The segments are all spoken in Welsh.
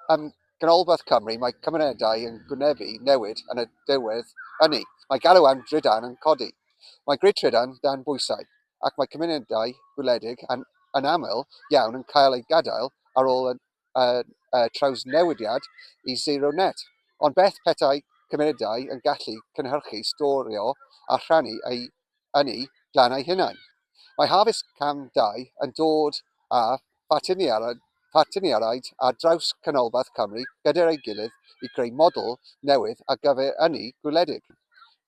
Canolbarth Cymru, mae cymunedau yn gwynebu newid yn y diwedd ynni. Mae galw am drydan yn codi. Mae grid trydan dan bwysau, ac mae cymunedau gwledig yn aml iawn yn cael ei gadael ar ôl y trawsnewidiad i zero net. Ond beth petai cymunedau yn gallu gynhyrchu, storio a rhannu ei ynni gan eu hunain. Mae harfest cam 2 yn dod â partneriaeth ar draws Canolbarth Cymru gyda'i gilydd i greu model newydd ar gyfer ynni gwledig.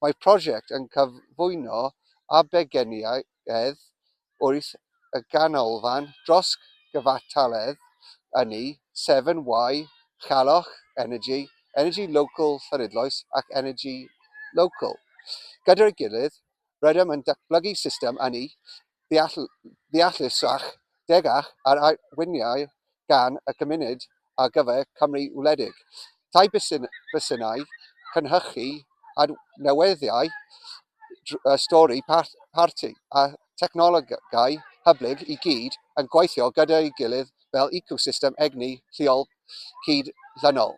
Mae Prosiect yn cyflwyno arbegeiniaeth wrth y ganolfan dros gyfartaledd ynni Severn Wye, Challoch Energy, Energy Local Llanidloes ac Energy Local. Gyda'i gilydd, rydym yn datblygu system ynni ddeallusach degach ar arweiniad gan y gymuned ar gyfer Cymru Wledig. Tai bysynau cynhyrchu adnewyddadwy, stori parti a technolegau hyblyg i gyd yn gweithio gyda'i gilydd fel ecosystem egni lleol cyd-llynol.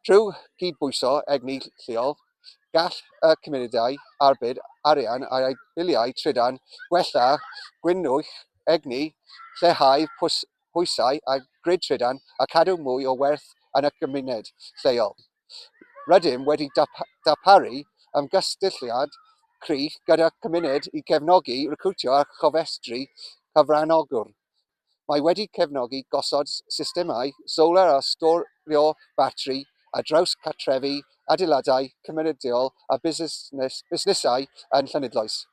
Trwy gydbwyso egni lleol, gall y cymunedau arbed arian a'i biliau trydan gwella gwynwch egni, lleihau pwysau a grid trydan a cadw mwy o werth yn y gymuned lleol. Rydym wedi darparu ymgystylliad crych gyda cymuned i cefnogi, recrwtio a chofrestru cyfranogwr. Mae wedi cefnogi gosod systemau solar a storio batri a draws cartrefi, adeiladau cymunedol a busnesau yn Llanidloes.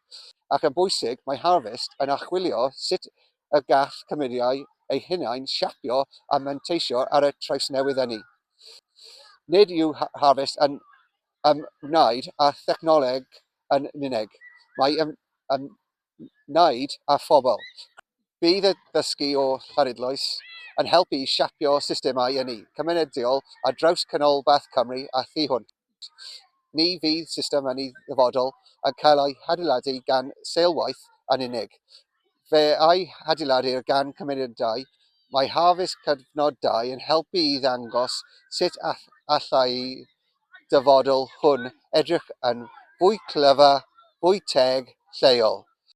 Ac yn bwysig, mae harfest yn archwilio sut y gall cymunedau eu hunain siapio a manteisio ar y trawsnewydd ynni. Nid yw harfest yn ymwneud â thechnoleg yn unig, mae ymwneud â phobl. Bydd y ddysgu o Llanidloes yn helpu i siapio systemau ynni cymunedol ar draws Canolbarth Cymru a thu hwnt. Ni fydd system ynni dyfodol yn cael ei adeiladu gan seilwaith yn unig. Fe ei adeiladu gan cymunedau, mae harfest cyfnod 2 yn helpu i ddangos sut allai dyfodol hwn edrych yn fwy clyfar, fwy teg, lleol.